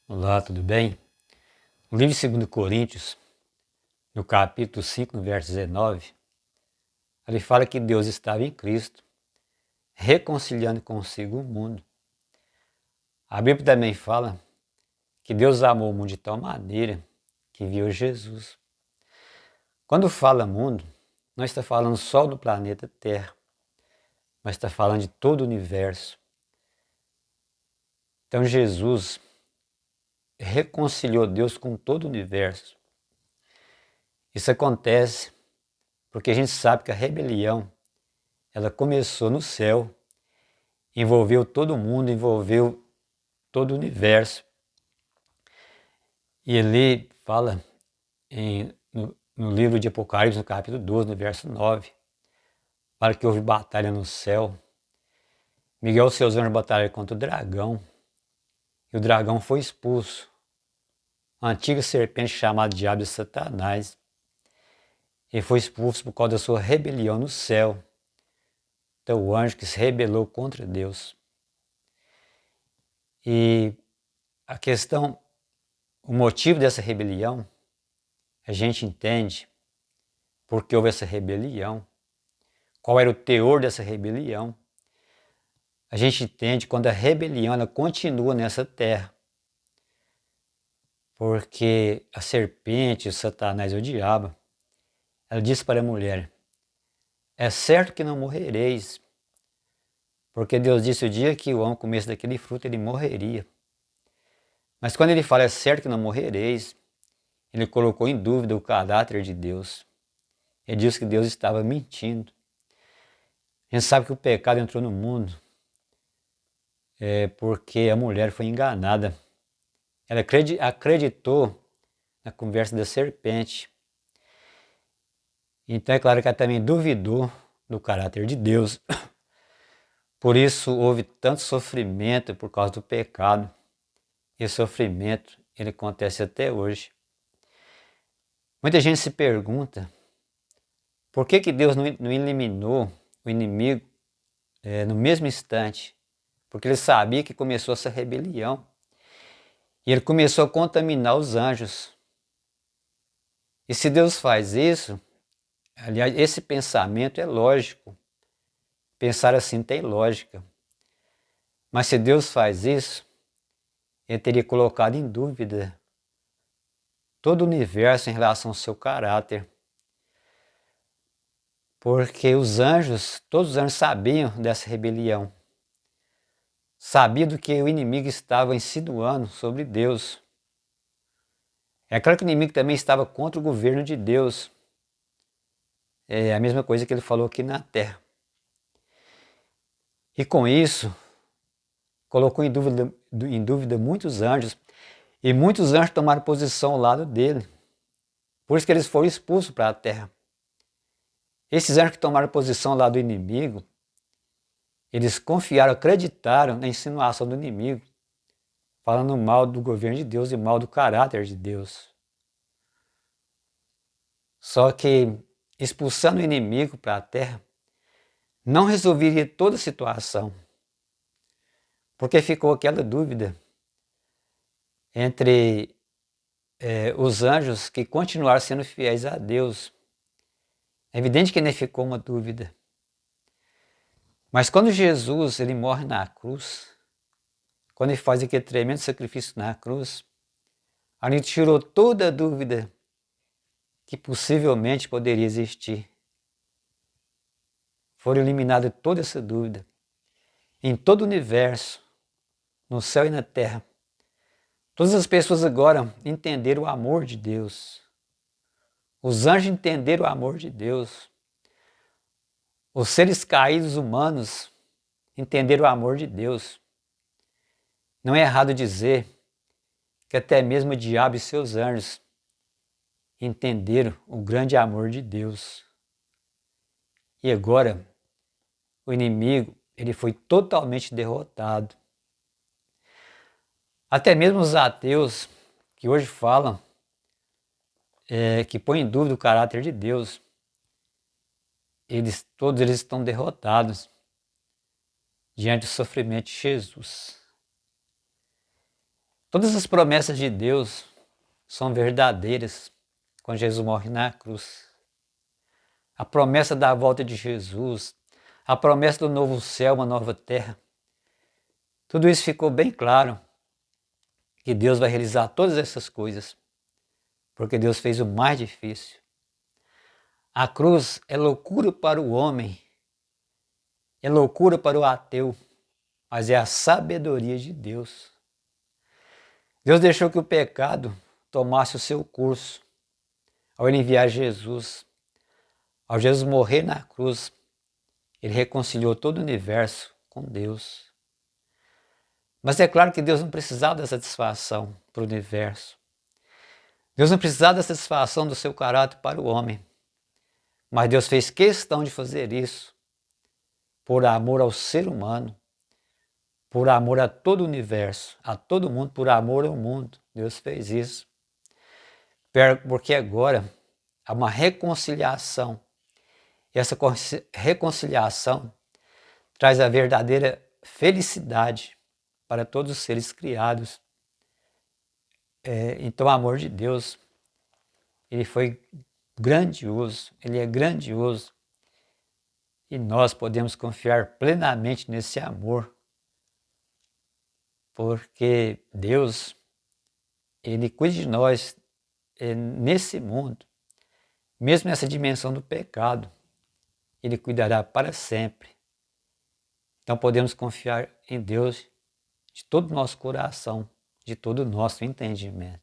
Olá, tudo bem? No livro de 2 Coríntios, no capítulo 5, no verso 19, ele fala que Deus estava em Cristo, reconciliando consigo o mundo. A Bíblia também fala que Deus amou o mundo de tal maneira que enviou Jesus. Quando fala mundo, não está falando só do planeta Terra, mas está falando de todo o universo. Então Jesus reconciliou Deus com todo o universo. Isso acontece porque a gente sabe que a rebelião ela começou no céu, envolveu todo mundo, envolveu todo o universo. E ele fala no livro de Apocalipse, no capítulo 12, no verso 9, para que houve batalha no céu. Miguel e seus anjos batalharam contra o dragão, e o dragão foi expulso. A antiga serpente chamada Diabo e Satanás. Ele foi expulso por causa da sua rebelião no céu. Então o anjo que se rebelou contra Deus. E a questão, o motivo dessa rebelião, a gente entende porque houve essa rebelião, qual era o teor dessa rebelião. A gente entende quando a rebelião ela continua nessa terra, porque a serpente, o Satanás, o diabo, ela disse para a mulher: é certo que não morrereis, porque Deus disse o dia que o homem comesse daquele fruto ele morreria. Mas quando ele fala é certo que não morrereis, ele colocou em dúvida o caráter de Deus. Ele disse que Deus estava mentindo. A gente sabe que o pecado entrou no mundo porque a mulher foi enganada. Ela acreditou na conversa da serpente. Então é claro que ela também duvidou do caráter de Deus. Por isso houve tanto sofrimento por causa do pecado. E o sofrimento ele acontece até hoje. Muita gente se pergunta por que Deus não eliminou o inimigo no mesmo instante? Porque ele sabia que começou essa rebelião. E ele começou a contaminar os anjos. E se Deus faz isso, aliás, esse pensamento é lógico. Pensar assim tem lógica. Mas se Deus faz isso, ele teria colocado em dúvida todo o universo em relação ao seu caráter. Porque todos os anjos sabiam dessa rebelião. Sabiam do que o inimigo estava insinuando sobre Deus. É claro que o inimigo também estava contra o governo de Deus. É a mesma coisa que ele falou aqui na terra. E com isso, colocou em dúvida muitos anjos, e muitos anjos tomaram posição ao lado dele. Por isso que eles foram expulsos para a terra. Esses anjos que tomaram posição ao lado do inimigo, eles confiaram, acreditaram na insinuação do inimigo, falando mal do governo de Deus e mal do caráter de Deus. Só que expulsando o inimigo para a terra não resolveria toda a situação, porque ficou aquela dúvida entre os anjos que continuaram sendo fiéis a Deus. É evidente que nem ficou uma dúvida. Mas quando Jesus ele morre na cruz, quando ele faz aquele tremendo sacrifício na cruz, ali tirou toda a dúvida que possivelmente poderia existir. Foi eliminada toda essa dúvida. Em todo o universo, no céu e na terra, todas as pessoas agora entenderam o amor de Deus. Os anjos entenderam o amor de Deus. Os seres caídos humanos entenderam o amor de Deus. Não é errado dizer que até mesmo o diabo e seus anjos entenderam o grande amor de Deus. E agora, o inimigo ele foi totalmente derrotado. Até mesmo os ateus que hoje falam que põem em dúvida o caráter de Deus, todos eles estão derrotados diante do sofrimento de Jesus. Todas as promessas de Deus são verdadeiras quando Jesus morre na cruz. A promessa da volta de Jesus, a promessa do novo céu, uma nova terra. Tudo isso ficou bem claro, que Deus vai realizar todas essas coisas, porque Deus fez o mais difícil. A cruz é loucura para o homem, é loucura para o ateu, mas é a sabedoria de Deus. Deus deixou que o pecado tomasse o seu curso ao ele enviar Jesus. Ao Jesus morrer na cruz, ele reconciliou todo o universo com Deus. Mas é claro que Deus não precisava dessa satisfação para o universo. Deus não precisava da satisfação do seu caráter para o homem. Mas Deus fez questão de fazer isso por amor ao ser humano, por amor a todo o universo, a todo mundo, por amor ao mundo. Deus fez isso. Porque agora há uma reconciliação. E essa reconciliação traz a verdadeira felicidade para todos os seres criados. Então o amor de Deus, ele foi grandioso, ele é grandioso. E nós podemos confiar plenamente nesse amor, porque Deus, ele cuida de nós nesse mundo, mesmo nessa dimensão do pecado, ele cuidará para sempre. Então podemos confiar em Deus de todo o nosso coração, de todo o nosso entendimento.